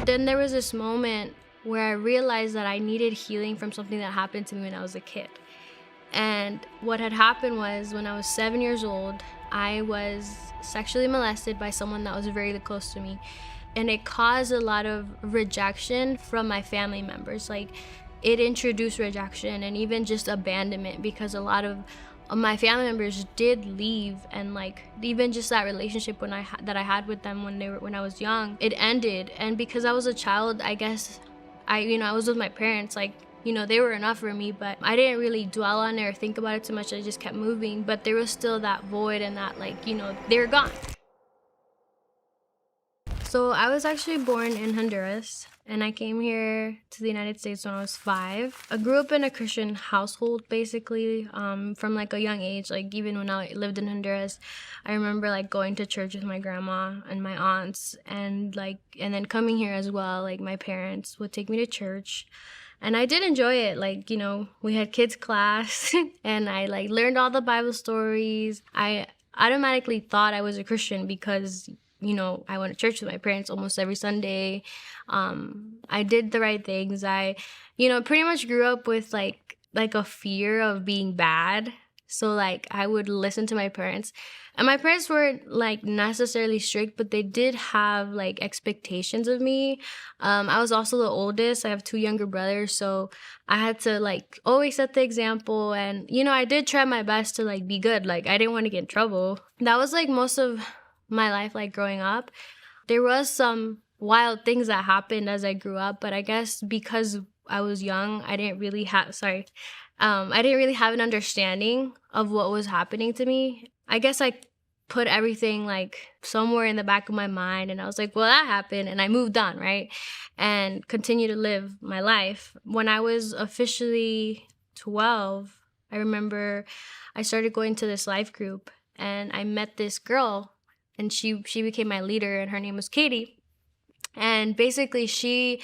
But then there was this moment where I realized that I needed healing from something that happened to me when I was a kid. And what had happened was, when I was 7 years old, I was sexually molested by someone that was very close to me. And it caused a lot of rejection from my family members. Like, it introduced rejection and even just abandonment, because a lot of my family members did leave, and like even just that relationship that I had with them when I was young, it ended. And because I was a child, I guess I was with my parents, like, they were enough for me, but I didn't really dwell on it or think about it too much. I just kept moving, but there was still that void, and that, like, they were gone. So I was actually born in Honduras, and I came here to the United States when I was 5. I grew up in a Christian household, basically, from like a young age. Like, even when I lived in Honduras, I remember like going to church with my grandma and my aunts, and then coming here as well. Like, my parents would take me to church, and I did enjoy it. Like, we had kids class, and I like learned all the Bible stories. I automatically thought I was a Christian because I went to church with my parents almost every Sunday. I did the right things. I, pretty much grew up with like a fear of being bad. So like I would listen to my parents, and my parents weren't like necessarily strict, but they did have like expectations of me. I was also the oldest. I have 2 younger brothers, so I had to like always set the example. And I did try my best to like be good. Like, I didn't want to get in trouble. That was like most of my life, like growing up. There was some wild things that happened as I grew up, but I guess because I was young, I didn't really have an understanding of what was happening to me. I guess I put everything like somewhere in the back of my mind, and I was like, well, that happened, and I moved on, right? And continue to live my life. When I was officially 12, I remember I started going to this life group, and I met this girl, and she became my leader, and her name was Katie. And basically she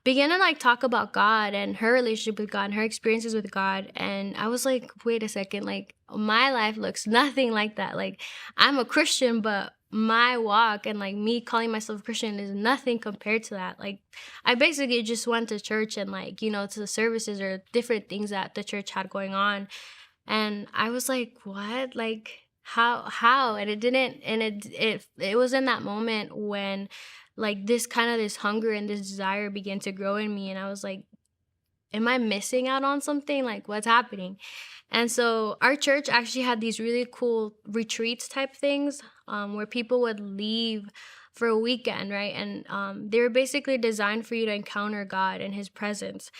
began to like talk about God and her relationship with God and her experiences with God. And I was like, wait a second, like my life looks nothing like that. Like, I'm a Christian, but my walk and like me calling myself a Christian is nothing compared to that. Like, I basically just went to church and like, to the services or different things that the church had going on. And I was like, what? Like, how? And it didn't, and it was in that moment when like this hunger and this desire began to grow in me. And I was like, am I missing out on something? Like, what's happening? And so our church actually had these really cool retreats type things, where people would leave for a weekend, right? And they were basically designed for you to encounter God and his presence.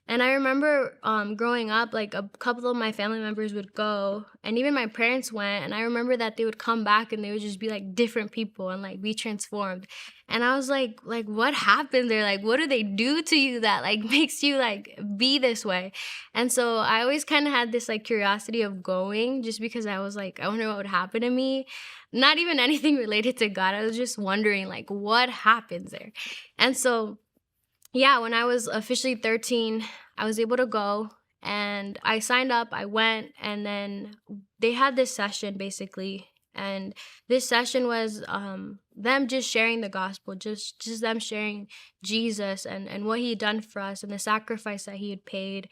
And I remember growing up, like a couple of my family members would go, and even my parents went, and I remember that they would come back and they would just be like different people and like be transformed. And I was like what happened there? Like, what do they do to you that like makes you like be this way? And so I always kind of had this like curiosity of going, just because I was like, I wonder what would happen to me. Not even anything related to God. I was just wondering like what happens there. And so yeah, when I was officially 13, I was able to go, and I signed up, I went, and then they had this session basically. And this session was them just sharing the gospel, just them sharing Jesus and what he had done for us and the sacrifice that he had paid,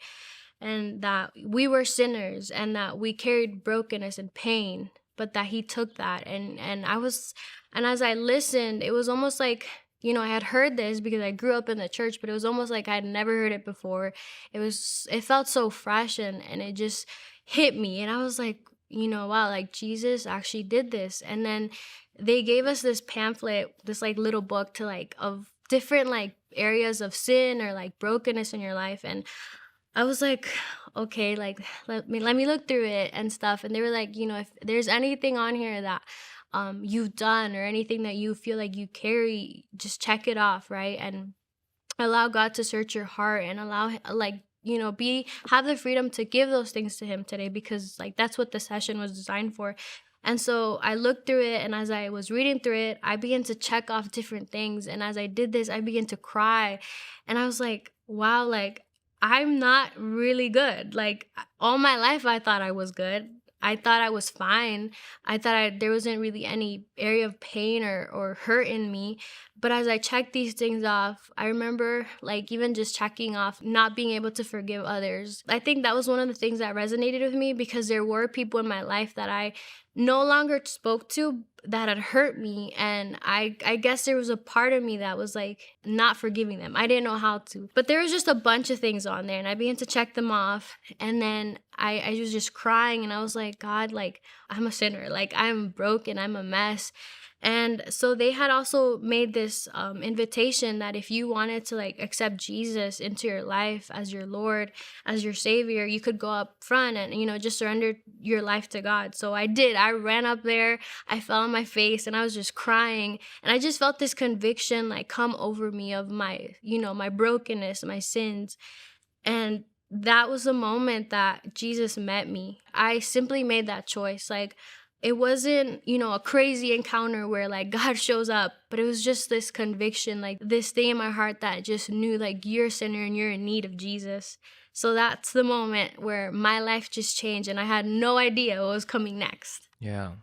and that we were sinners and that we carried brokenness and pain, but that he took that. And as I listened, it was almost like, I had heard this because I grew up in the church, but it was almost like I had never heard it before. It felt so fresh, and it just hit me. And I was like, wow, like Jesus actually did this. And then they gave us this pamphlet, this like little book to like of different like areas of sin or like brokenness in your life. And I was like, okay, like let me look through it and stuff. And they were like, if there's anything on here that you've done or anything that you feel like you carry, just check it off, right? And allow God to search your heart, and allow like have the freedom to give those things to him today, because like that's what the session was designed for. And so I looked through it, and as I was reading through it, I began to check off different things. And as I did this, I began to cry, and I was like, wow, like I'm not really good. Like all my life I thought I was good. I thought I was fine. I thought there wasn't really any area of pain or hurt in me. But as I checked these things off, I remember like even just checking off not being able to forgive others. I think that was one of the things that resonated with me, because there were people in my life that I no longer spoke to that had hurt me, and I guess there was a part of me that was like not forgiving them. I didn't know how to, but there was just a bunch of things on there, and I began to check them off, and then I was just crying, and I was like, God, like, I'm a sinner, like, I'm broken, I'm a mess. And so they had also made this invitation that if you wanted to like accept Jesus into your life as your Lord, as your Savior, you could go up front and, just surrender your life to God. So I did. I ran up there, I fell on my face, and I was just crying. And I just felt this conviction like come over me of my, my brokenness, my sins. And that was the moment that Jesus met me. I simply made that choice. Like, it wasn't, a crazy encounter where like God shows up, but it was just this conviction, like this thing in my heart that just knew like you're a sinner and you're in need of Jesus. So that's the moment where my life just changed, and I had no idea what was coming next. Yeah.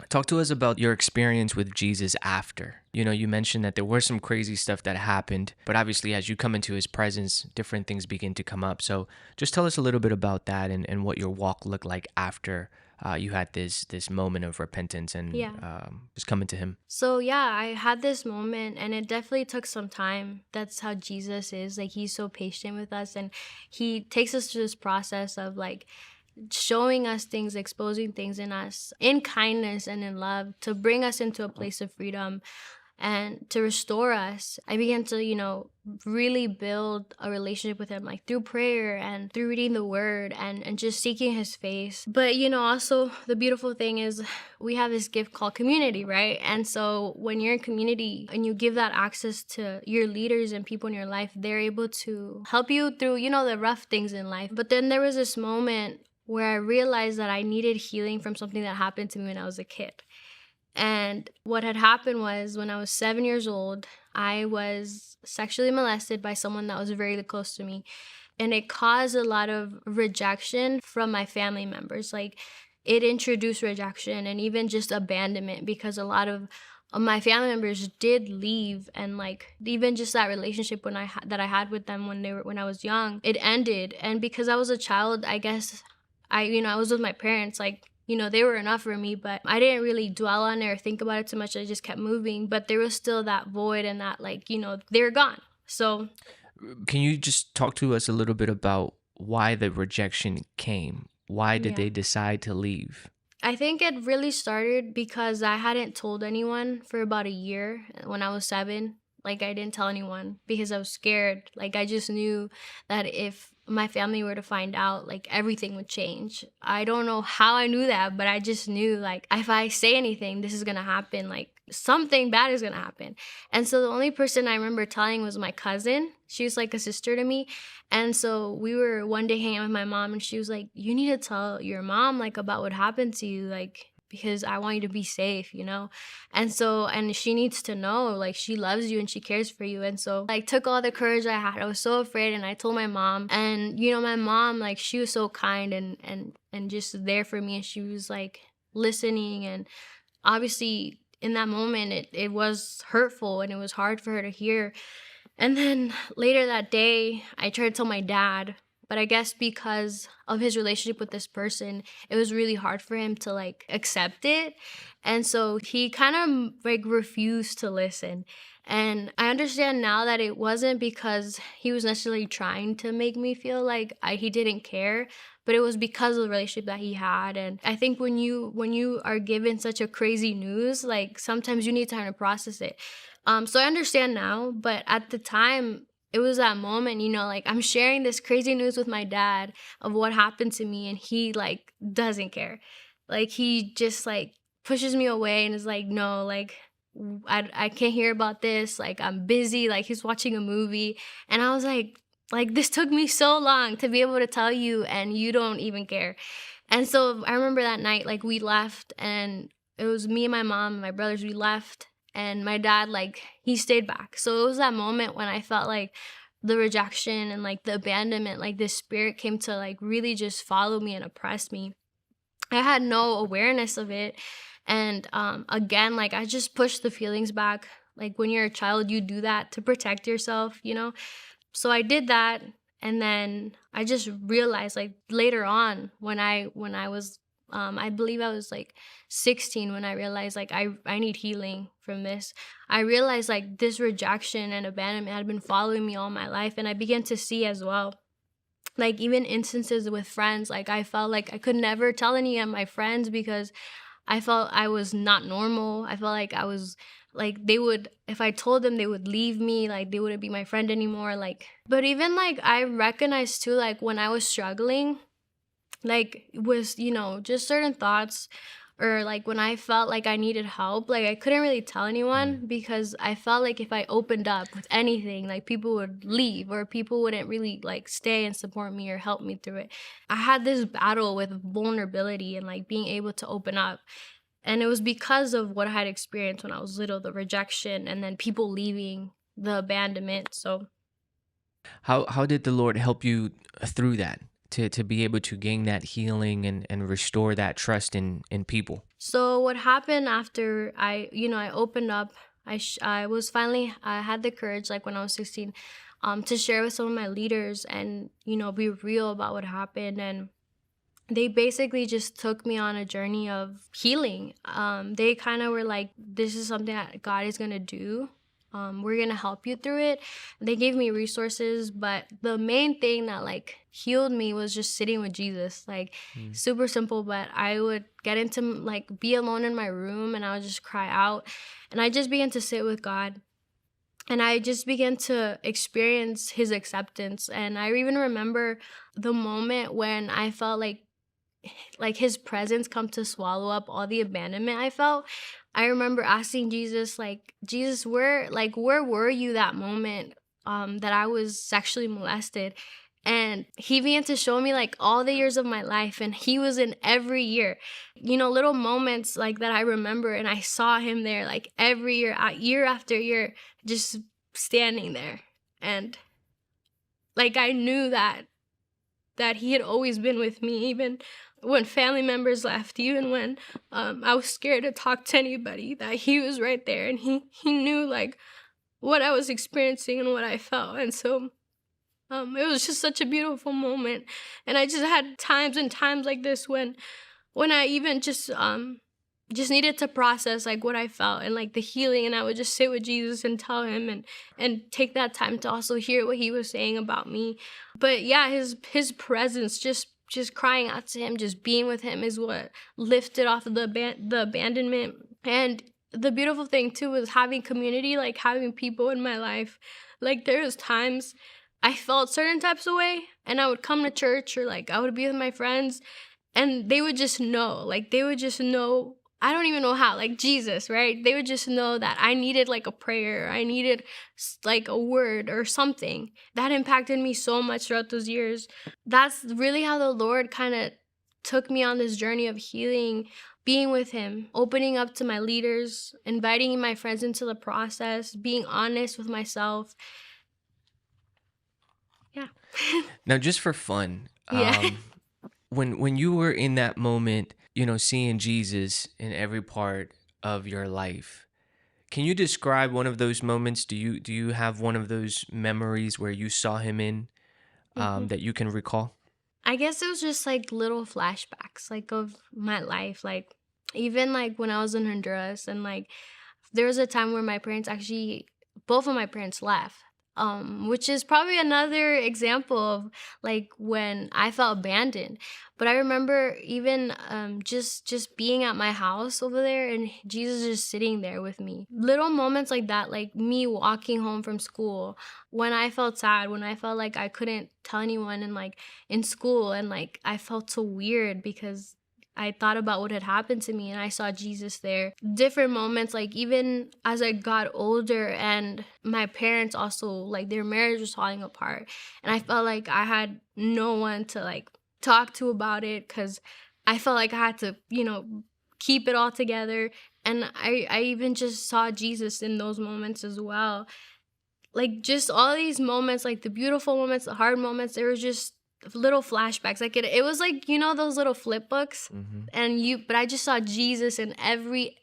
Talk to us about your experience with Jesus after. You mentioned that there was some crazy stuff that happened, but obviously as you come into his presence, different things begin to come up. So just tell us a little bit about that and what your walk looked like after you had this moment of repentance and Yeah. just coming to him. So yeah, I had this moment, and it definitely took some time. That's how Jesus is. Like, he's so patient with us, and he takes us through this process of like showing us things, exposing things in us in kindness and in love to bring us into a place of freedom and to restore us. I began to, really build a relationship with him, like through prayer and through reading the word and just seeking his face. But, also the beautiful thing is we have this gift called community, right? And so when you're in community and you give that access to your leaders and people in your life, they're able to help you through, the rough things in life. But then there was this moment where I realized that I needed healing from something that happened to me when I was a kid. And what had happened was when I was 7 years old, I was sexually molested by someone that was very close to me. And it caused a lot of rejection from my family members. Like, it introduced rejection and even just abandonment, because a lot of my family members did leave, and like even just that relationship that I had with them when I was young, it ended. And because I was a child, I guess I was with my parents, like, they were enough for me, but I didn't really dwell on it or think about it too much. I just kept moving, but there was still that void and that, like, they were gone. So Can you just talk to us a little bit about why the rejection came? Why did yeah, they decide to leave? I think it really started because I hadn't told anyone for about a year when I was 7. Like, I didn't tell anyone because I was scared. Like, I just knew that if my family were to find out, like, everything would change. I don't know how I knew that, but I just knew, like, if I say anything, this is gonna happen. Like, something bad is gonna happen. And so the only person I remember telling was my cousin. She was like a sister to me. And so we were one day hanging out with my mom, and she was like, you need to tell your mom, like, about what happened to you, like, because I want you to be safe, and she needs to know, like, she loves you and she cares for you. And so I took all the courage I had. I was so afraid, and I told my mom. And my mom, like, she was so kind and just there for me, and she was like listening. And obviously in that moment it was hurtful and it was hard for her to hear. And then later that day, I tried to tell my dad, but I guess because of his relationship with this person, it was really hard for him to like accept it. And so he kind of like refused to listen. And I understand now that it wasn't because he was necessarily trying to make me feel like he didn't care, but it was because of the relationship that he had. And I think when you are given such a crazy news, like, sometimes you need time to process it. So I understand now, but at the time, it was that moment, like, I'm sharing this crazy news with my dad of what happened to me, and he like doesn't care. Like, he just like pushes me away and is like, no, like, I can't hear about this. Like, I'm busy. Like, he's watching a movie. And I was like, this took me so long to be able to tell you, and you don't even care. And so I remember that night, like, we left, and it was me and my mom and my brothers. We left, and my dad, like, he stayed back. So it was that moment when I felt like the rejection and like the abandonment, like this spirit came to like really just follow me and oppress me. I had no awareness of it. And again, like I just pushed the feelings back. Like when you're a child, you do that to protect yourself, you know? So I did that, and then I just realized like later on when I was I believe I was like 16 when I realized like I need healing from this. I realized like this rejection and abandonment had been following me all my life, and I began to see as well, like even instances with friends, like I felt like I could never tell any of my friends because I felt I was not normal. I felt like I was like they would, if I told them, they would leave me, like they wouldn't be my friend anymore. Like, but even like I recognized too, like when I was struggling, like was, just certain thoughts, or like when I felt like I needed help, like I couldn't really tell Mm. anyone because I felt like if I opened up with anything, like people would leave or people wouldn't really like stay and support me or help me through it. I had this battle with vulnerability and like being able to open up, and it was because of what I had experienced when I was little, the rejection and then people leaving, the abandonment. So How did the Lord help you through that to be able to gain that healing and restore that trust in people? so what happened after I opened up, I was finally, I had the courage like when I was 16 to share with some of my leaders and be real about what happened, and they basically just took me on a journey of healing. They kind of were like, this is something that God is going to do. We're going to help you through it. They gave me resources, but the main thing that like healed me was just sitting with Jesus. Like Mm. super simple, but I would get into like be alone in my room and I would just cry out, and I just began to sit with God. And I just began to experience his acceptance. And I even remember the moment when I felt like his presence come to swallow up all the abandonment I felt. I remember asking Jesus, like, Jesus, where were you that moment that I was sexually molested? And he began to show me like all the years of my life, and he was in every year. Little moments like that I remember, and I saw him there like every year, year after year, just standing there. And like I knew that he had always been with me, even when family members left, even when I was scared to talk to anybody, that he was right there, and he knew like what I was experiencing and what I felt. And so it was just such a beautiful moment. And I just had times and times like this when I even just needed to process like what I felt and like the healing, and I would just sit with Jesus and tell him and take that time to also hear what he was saying about me. But yeah, his presence, just crying out to him, just being with him is what lifted off of the abandonment. And the beautiful thing too was having community, like having people in my life. Like there was times I felt certain types of way, and I would come to church or like I would be with my friends, and they would just know, like they would just know, I don't even know how, like Jesus, right? They would just know that I needed like a prayer, I needed like a word or something. That impacted me so much throughout those years. That's really how the Lord kind of took me on this journey of healing, being with him, opening up to my leaders, inviting my friends into the process, being honest with myself. Yeah. Now, just for fun, Yeah. when you were in that moment, seeing Jesus in every part of your life, can you describe one of those moments? Do you have one of those memories where you saw him in Mhm. that you can recall? I guess it was just like little flashbacks like of my life, like even like when I was in Honduras, and like there was a time where my parents actually, both of my parents left, which is probably another example of like when I felt abandoned. But I remember even just being at my house over there and Jesus just sitting there with me. Little moments like that, like me walking home from school when I felt sad, when I felt like I couldn't tell anyone, and like in school, and like I felt so weird because I thought about what had happened to me and I saw Jesus there. Different moments, like even as I got older and my parents also, like their marriage was falling apart. And I felt like I had no one to like talk to about it because I felt like I had to, keep it all together. And I even just saw Jesus in those moments as well. Like just all these moments, like the beautiful moments, the hard moments, there was just little flashbacks. Like it was like, you know, those little flip books, Mm-hmm. but I just saw Jesus in every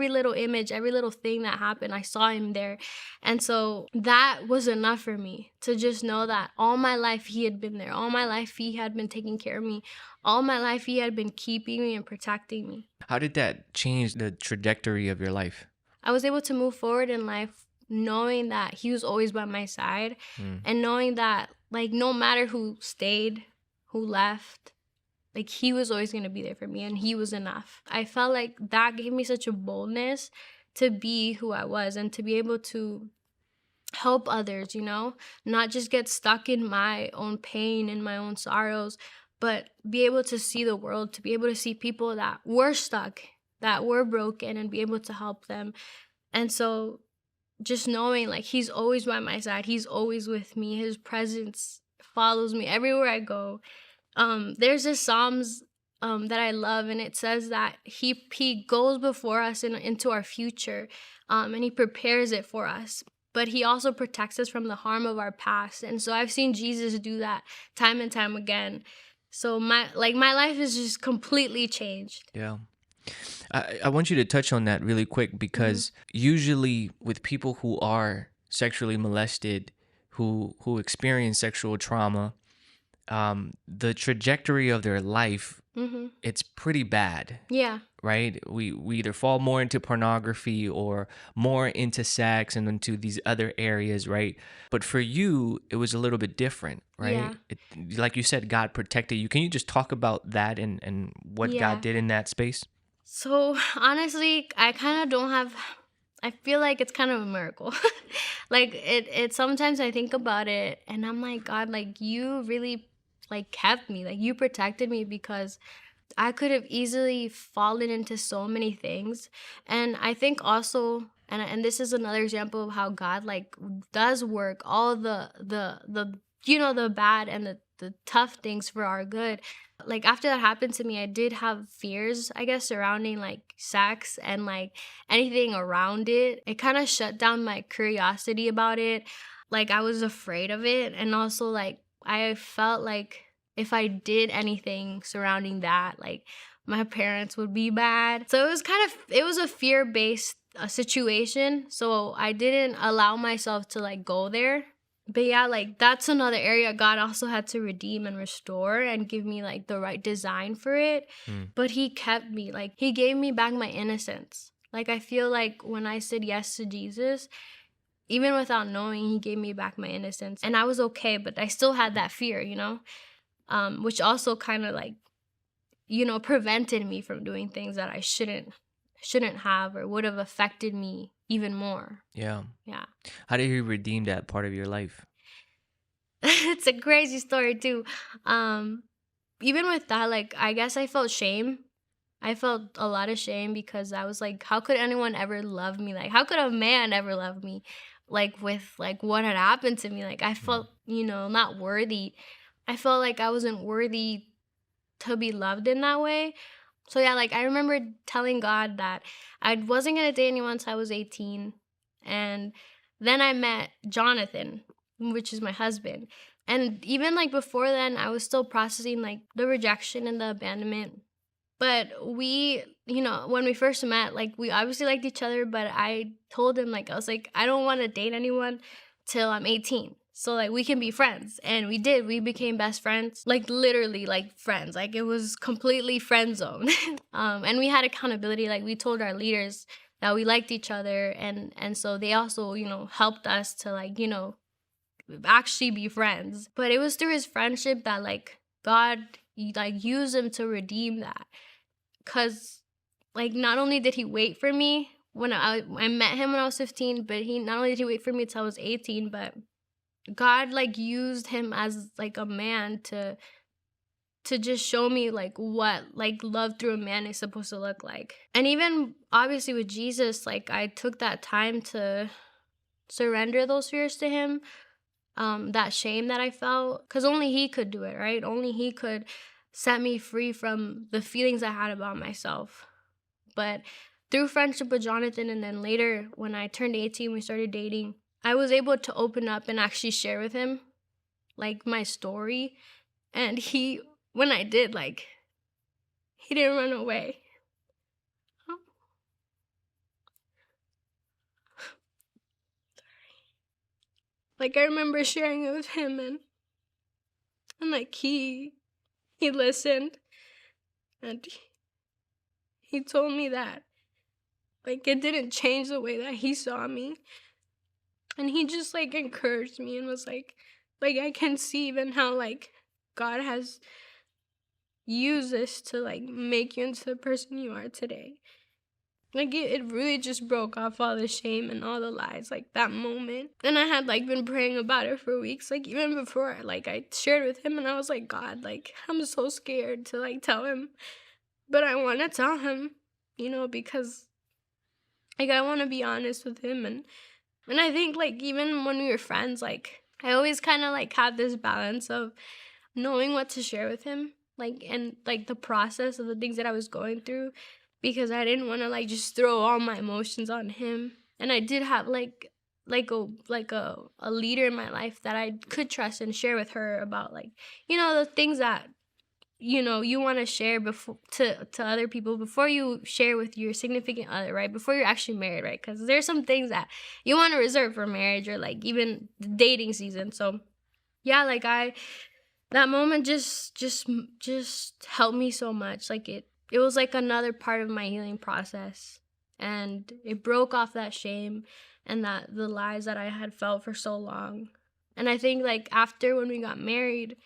little image, every little thing that happened. I saw him there. And so that was enough for me to just know that all my life he had been there. All my life he had been taking care of me. All my life he had been keeping me and protecting me. How did that change the trajectory of your life? I was able to move forward in life knowing that he was always by my side, Mm. and knowing that, like, no matter who stayed, who left, like, he was always going to be there for me, and he was enough. I felt like that gave me such a boldness to be who I was and to be able to help others, you know, not just get stuck in my own pain and my own sorrows, but be able to see the world, to be able to see people that were stuck, that were broken, and be able to help them. And so just knowing, like, he's always by my side, he's always with me, his presence follows me everywhere I go. There's this Psalms that I love, and it says that he goes before us into our future, and he prepares it for us. But he also protects us from the harm of our past. And so I've seen Jesus do that time and time again. So my life is just completely changed. Yeah. I want you to touch on that really quick because usually with people who are sexually molested, who experience sexual trauma, the trajectory of their life, Mm-hmm. it's pretty bad, Yeah. right? We either fall more into pornography or more into sex and into these other areas, right? But for you, it was a little bit different, right? Yeah. Like you said, God protected you. Can you just talk about that and what God Yeah. did in that space? So honestly, I kind of don't have. I feel like it's kind of a miracle. Like it. Sometimes I think about it, and I'm like, God, like you really like kept me, like you protected me, because I could have easily fallen into so many things. And I think also, and this is another example of how God like does work all the you know, the bad and the tough things for our good. Like after that happened to me, I did have fears, I guess, surrounding like sex and like anything around it. It kind of shut down my curiosity about it. Like I was afraid of it, and also like I felt like if I did anything surrounding that, like my parents would be bad. So it was a fear based situation. So I didn't allow myself to like go there. But yeah, like that's another area God also had to redeem and restore and give me like the right design for it. Mm. But he kept me, like he gave me back my innocence. Like I feel like when I said yes to Jesus, even without knowing, he gave me back my innocence. And I was okay, but I still had that fear, you know? Which also kind of like, you know, prevented me from doing things that I shouldn't have, or would have affected me even more. Yeah. Yeah. How did he redeem that part of your life? It's a crazy story too. Even with that, like I guess I felt shame. I felt a lot of shame because I was like, how could anyone ever love me? Like how could a man ever love me? Like with like what had happened to me. Like I felt, you know, not worthy. I felt like I wasn't worthy to be loved in that way. So yeah, like I remember telling God that I wasn't gonna date anyone until I was 18. And then I met Jonathan, which is my husband. And even like before then, I was still processing like the rejection and the abandonment. But we, you know, when we first met, like we obviously liked each other, but I told him, like, I was like, I don't want to date anyone till I'm 18. So like we can be friends. And we did. We became best friends. Like literally like friends. Like it was completely friend zone. And we had accountability. Like we told our leaders that we liked each other, and so they also, you know, helped us to like, you know, actually be friends. But it was through his friendship that like God like used him to redeem that. Cause like not only did he wait for me when I met him when I was 15, but he not only did he wait for me till I was 18, but God like used him as like a man to just show me like what like love through a man is supposed to look like. And even obviously with Jesus, like I took that time to surrender those fears to him, that shame that I felt, because only he could do it, right? Only he could set me free from the feelings I had about myself. But through friendship with Jonathan, and then later when I turned 18, we started dating, I was able to open up and actually share with him like my story. And when I did, like, he didn't run away. Like, I remember sharing it with him, and like, he listened, and he told me that, like, it didn't change the way that he saw me. And he just, like, encouraged me and was like, I can see even how, like, God has used this to, like, make you into the person you are today. Like, it really just broke off all the shame and all the lies, like, that moment. And I had, like, been praying about it for weeks, like, even before, like, I shared with him, and I was like, God, like, I'm so scared to, like, tell him. But I want to tell him, because, like, I want to be honest with him. And I think, like, even when we were friends, like, I always kind of, like, had this balance of knowing what to share with him, like, and, like, the process of the things that I was going through, because I didn't want to, like, just throw all my emotions on him. And I did have, like a leader in my life that I could trust and share with her about, like, the things that you want to share before to other people before you share with your significant other, right? Before you're actually married, right? Because there's some things that you want to reserve for marriage or, like, even the dating season. So yeah, like, that moment just helped me so much. Like, it was like another part of my healing process, and it broke off that shame and that the lies that I had felt for so long. And I think, like, after when we got married,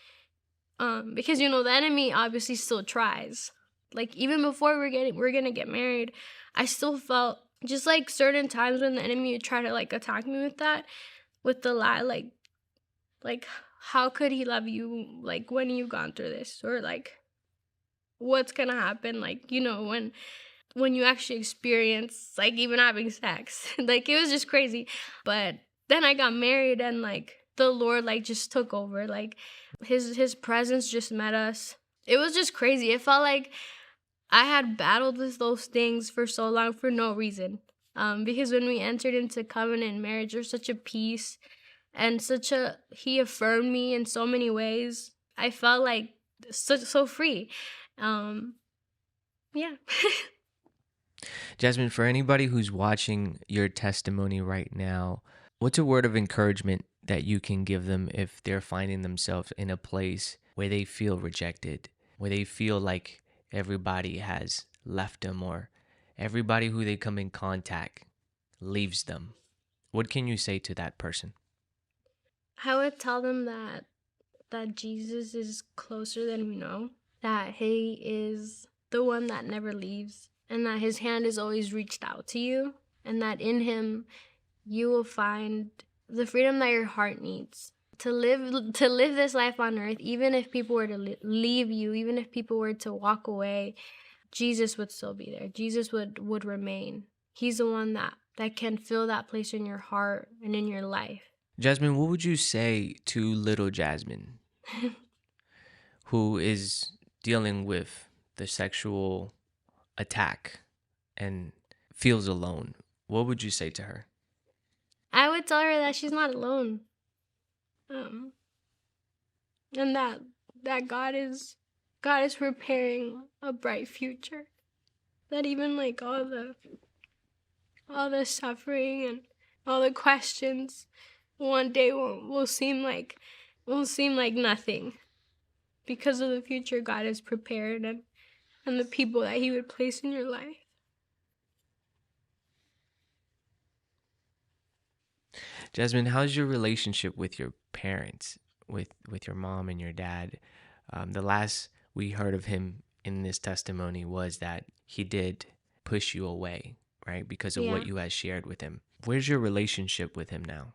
because the enemy obviously still tries. Like, even before we're gonna get married, I still felt just, like, certain times when the enemy would try to, like, attack me with that, with the lie, like how could he love you, like, when you've gone through this, or, like, what's gonna happen, like, when you actually experience, like, even having sex. Like, it was just crazy. But then I got married, and, like, the Lord, like, just took over. Like, his presence just met us. It was just crazy. It felt like I had battled with those things for so long for no reason. Because when we entered into covenant marriage, there's such a peace, and he affirmed me in so many ways. I felt like so free. Um, yeah. Jasmine, for anybody who's watching your testimony right now, what's a word of encouragement that you can give them if they're finding themselves in a place where they feel rejected, where they feel like everybody has left them, or everybody who they come in contact leaves them? What can you say to that person? I would tell them that Jesus is closer than we know, that he is the one that never leaves, and that his hand is always reached out to you, and that in him you will find the freedom that your heart needs to live this life on earth. Even if people were to leave you, even if people were to walk away, Jesus would still be there. Jesus would remain. He's the one that can fill that place in your heart and in your life. Jasmine, what would you say to little Jasmine who is dealing with the sexual attack and feels alone? What would you say to her? I would tell her that she's not alone. Um, and that God is preparing a bright future. That even, like, all the suffering and all the questions one day will seem like nothing, because of the future God has prepared, and the people that he would place in your life. Jasmine, how's your relationship with your parents, with your mom and your dad? The last we heard of him in this testimony was that he did push you away, right? Because of Yeah. what you had shared with him. Where's your relationship with him now?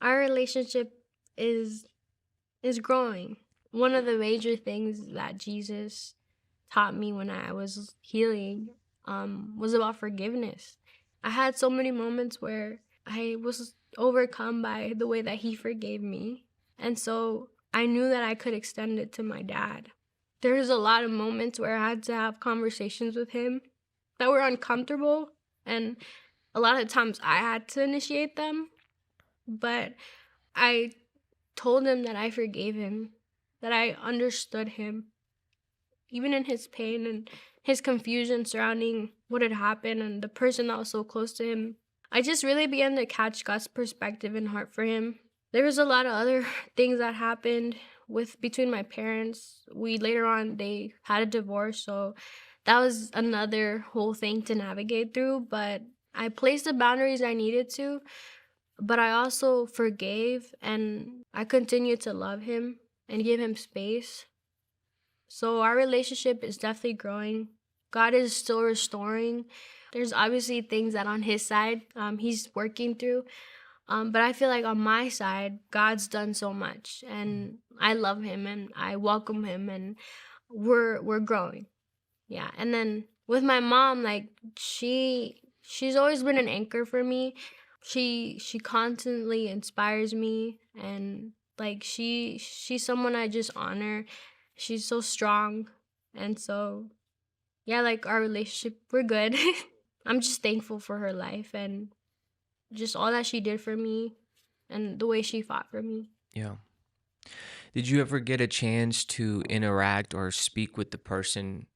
Our relationship is growing. One of the major things that Jesus taught me when I was healing was about forgiveness. I had so many moments where I was overcome by the way that he forgave me. And so I knew that I could extend it to my dad. There was a lot of moments where I had to have conversations with him that were uncomfortable, and a lot of times I had to initiate them. But I told him that I forgave him, that I understood him, even in his pain and his confusion surrounding what had happened and the person that was so close to him. I just really began to catch God's perspective and heart for him. There was a lot of other things that happened with between my parents. We later on they had a divorce, so that was another whole thing to navigate through, but I placed the boundaries I needed to, but I also forgave and I continued to love him and give him space. So our relationship is definitely growing. God is still restoring. There's obviously things that on his side, he's working through. But I feel like on my side, God's done so much, and I love him and I welcome him, and we're growing. Yeah. And then with my mom, like she's always been an anchor for me. She constantly inspires me, and like she's someone I just honor. She's so strong. And so yeah, like our relationship, we're good. I'm just thankful for her life and just all that she did for me and the way she fought for me. Yeah. Did you ever get a chance to interact or speak with the person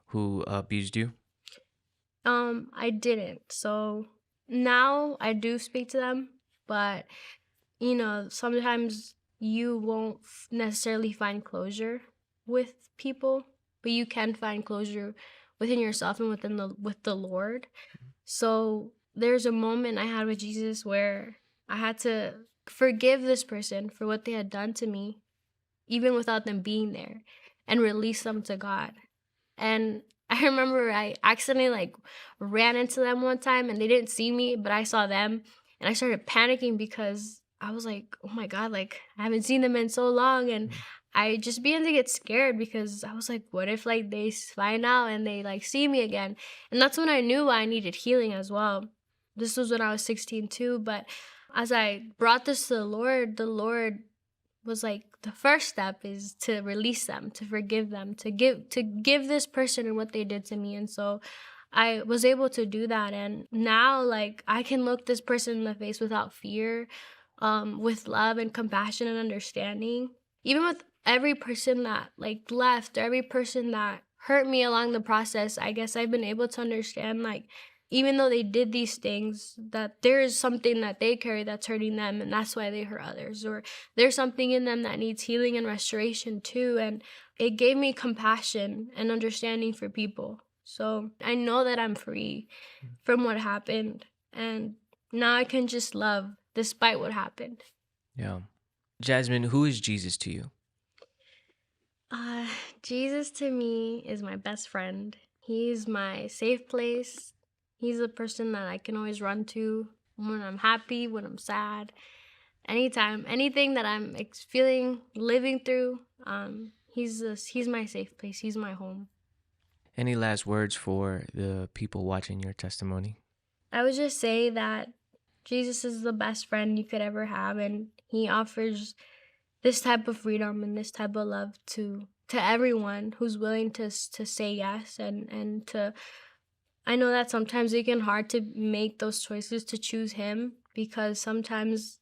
who abused you? I didn't. So now I do speak to them, but sometimes you won't necessarily find closure with people, but you can find closure within yourself and with the Lord. So there's a moment I had with Jesus where I had to forgive this person for what they had done to me, even without them being there, and release them to God. And I remember I accidentally like ran into them one time and they didn't see me, but I saw them and I started panicking because I was like, oh my God, like I haven't seen them in so long. And I just began to get scared because I was like, what if like they find out and they like see me again? And that's when I knew I needed healing as well. This was when I was 16 too. But as I brought this to the Lord was like the first step is to release them, to forgive them, to give this person and what they did to me. And so I was able to do that, and now like I can look this person in the face without fear, with love and compassion and understanding. Even with every person that like left, or every person that hurt me along the process, I guess I've been able to understand, like, even though they did these things, that there is something that they carry that's hurting them, and that's why they hurt others, or there's something in them that needs healing and restoration too. And it gave me compassion and understanding for people. So I know that I'm free from what happened, and now I can just love despite what happened. Yeah. Jasmine, who is Jesus to you? Uh, Jesus to me is my best friend. He's my safe place. He's the person that I can always run to when I'm happy, when I'm sad, anytime, anything that I'm feeling, living through. He's my safe place. He's my home. Any last words for the people watching your testimony? I would just say that Jesus is the best friend you could ever have, and he offers this type of freedom and this type of love to everyone who's willing to say yes, and to I know that sometimes it can hard to make those choices to choose him, because sometimes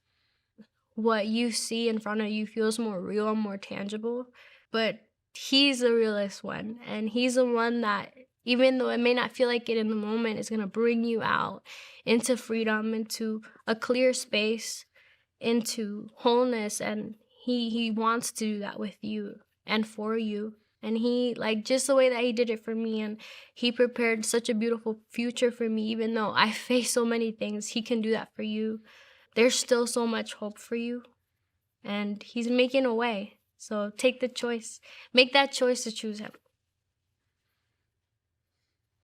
what you see in front of you feels more real and more tangible, but he's the realest one, and he's the one that, even though it may not feel like it in the moment, is going to bring you out into freedom, into a clear space, into wholeness. And he wants to do that with you and for you. And he, like, just the way that he did it for me, and he prepared such a beautiful future for me, even though I face so many things, he can do that for you. There's still so much hope for you, and he's making a way. So take the choice, make that choice to choose him.